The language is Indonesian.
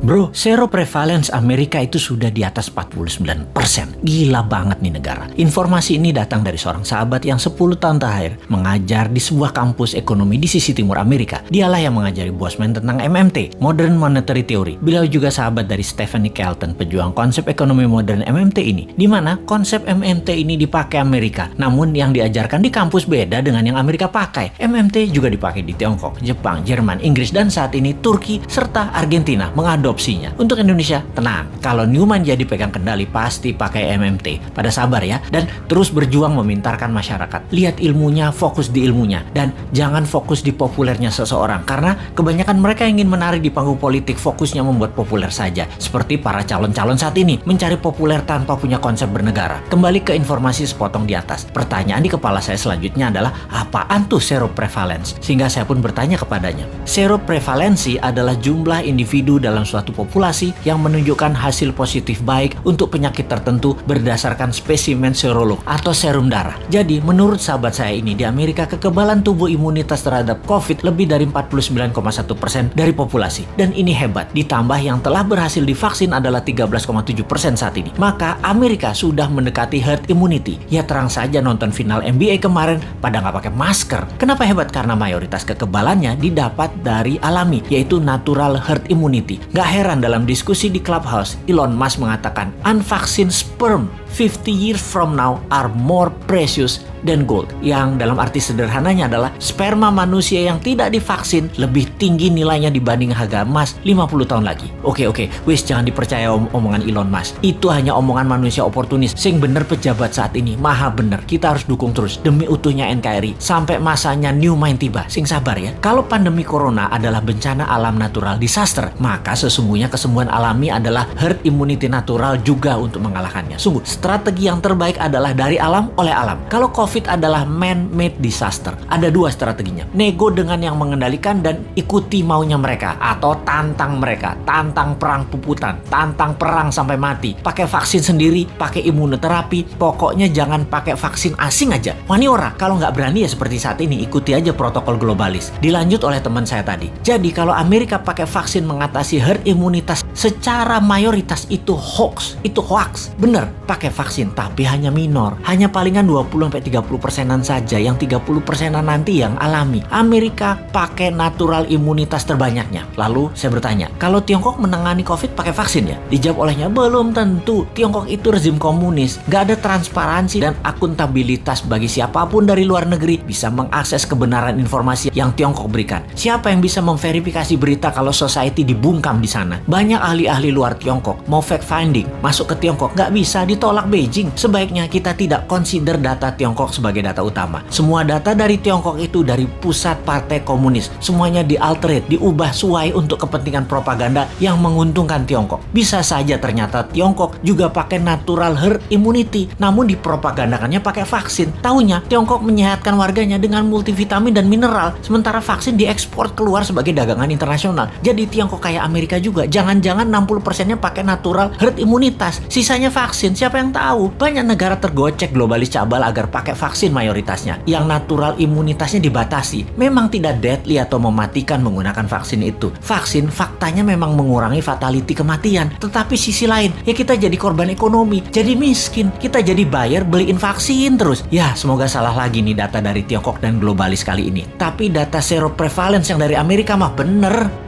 Bro, seroprevalence Amerika itu sudah di atas 49%. Gila banget nih negara. Informasi ini datang dari seorang sahabat yang 10 tahun terakhir mengajar di sebuah kampus ekonomi di sisi timur Amerika. Dialah yang mengajari Bosman tentang MMT, Modern Monetary Theory. Beliau juga sahabat dari Stephanie Kelton, pejuang konsep ekonomi modern MMT ini, di mana konsep MMT ini dipakai Amerika, namun yang diajarkan di kampus beda dengan yang Amerika pakai. MMT juga dipakai di Tiongkok, Jepang, Jerman, Inggris, dan saat ini Turki serta Argentina mengadopsinya. Untuk Indonesia, tenang, kalau Newman jadi pegang kendali pasti pakai MMT. Pada sabar ya, dan terus berjuang memintarkan masyarakat. Lihat ilmunya, fokus di ilmunya, dan jangan fokus di populernya seseorang, karena kebanyakan mereka ingin menarik di panggung politik, fokusnya membuat populer saja. Seperti para calon-calon saat ini, mencari populer tanpa punya konsep bernegara. Kembali ke informasi sepotong di atas. Pertanyaan di kepala saya selanjutnya adalah, apaan tuh seroprevalence? Sehingga saya pun bertanya kepadanya. Seroprevalensi adalah jumlah individu dalam suatu populasi yang menunjukkan hasil positif baik untuk penyakit tertentu berdasarkan spesimen serolog atau serum darah. Jadi, menurut sahabat saya ini, di Amerika kekebalan tubuh imunitas terhadap COVID lebih dari 49,1% dari populasi. Dan ini hebat, ditambah yang telah berhasil divaksin adalah 13,7% saat ini. Maka Amerika sudah mendekati herd immunity. Ya terang saja nonton final NBA kemarin pada nggak pakai masker. Kenapa hebat? Karena mayoritas kekebalannya didapat dari alami, yaitu natural herd immunity. Gak heran dalam diskusi di Clubhouse, Elon Musk mengatakan, unvaccinated sperm 50 years from now are more precious than gold. Yang dalam arti sederhananya adalah sperma manusia yang tidak divaksin lebih tinggi nilainya dibanding harga emas 50 tahun lagi. Oke, wis jangan dipercaya omongan Elon Musk. Itu hanya omongan manusia oportunis. Sing bener pejabat saat ini, maha bener. Kita harus dukung terus demi utuhnya NKRI sampai masanya Newman tiba. Sing sabar ya. Kalau pandemi corona adalah bencana alam natural disaster, maka sesungguhnya kesembuhan alami adalah herd immunity natural juga untuk mengalahkannya. Sungguh, strategi yang terbaik adalah dari alam oleh alam. Kalau COVID adalah man-made disaster. Ada dua strateginya. Nego dengan yang mengendalikan dan ikuti maunya mereka. Atau tantang mereka. Tantang perang puputan. Tantang perang sampai mati. Pakai vaksin sendiri. Pakai imunoterapi. Pokoknya jangan pakai vaksin asing aja. Wani ora. Kalau nggak berani ya seperti saat ini. Ikuti aja protokol globalis. Dilanjut oleh teman saya tadi. Jadi kalau Amerika pakai vaksin mengatasi herd imunitas secara mayoritas itu hoax. Itu hoax. Bener. Pakai vaksin. Tapi hanya minor. Hanya palingan 20-30%an saja, yang 30%an nanti yang alami. Amerika pakai natural imunitas terbanyaknya. Lalu saya bertanya, kalau Tiongkok menangani COVID pakai vaksin ya? Dijawab olehnya, belum tentu. Tiongkok itu rezim komunis, gak ada transparansi dan akuntabilitas bagi siapapun dari luar negeri bisa mengakses kebenaran informasi yang Tiongkok berikan. Siapa yang bisa memverifikasi berita kalau society dibungkam di sana? Banyak ahli-ahli luar Tiongkok mau fact finding masuk ke Tiongkok, gak bisa, ditolak Beijing. Sebaiknya kita tidak consider data Tiongkok sebagai data utama. Semua data dari Tiongkok itu dari pusat partai komunis. Semuanya dialterate, diubah sesuai untuk kepentingan propaganda yang menguntungkan Tiongkok. Bisa saja ternyata Tiongkok juga pakai natural herd immunity, namun dipropagandakannya pakai vaksin. Taunya Tiongkok menyehatkan warganya dengan multivitamin dan mineral, sementara vaksin diekspor keluar sebagai dagangan internasional. Jadi Tiongkok kayak Amerika juga. Jangan-jangan 60%-nya pakai natural herd imunitas, sisanya vaksin. Siapa yang tahu? Banyak negara tergocek globalis cabal agar pakai vaksin mayoritasnya. Yang natural imunitasnya dibatasi. Memang tidak deadly atau mematikan menggunakan vaksin itu. Vaksin faktanya memang mengurangi fatality kematian. Tetapi sisi lain, ya kita jadi korban ekonomi. Jadi miskin. Kita jadi buyer beliin vaksin terus. Ya semoga salah lagi nih data dari Tiongkok dan globalis kali ini. Tapi data seroprevalence yang dari Amerika mah bener.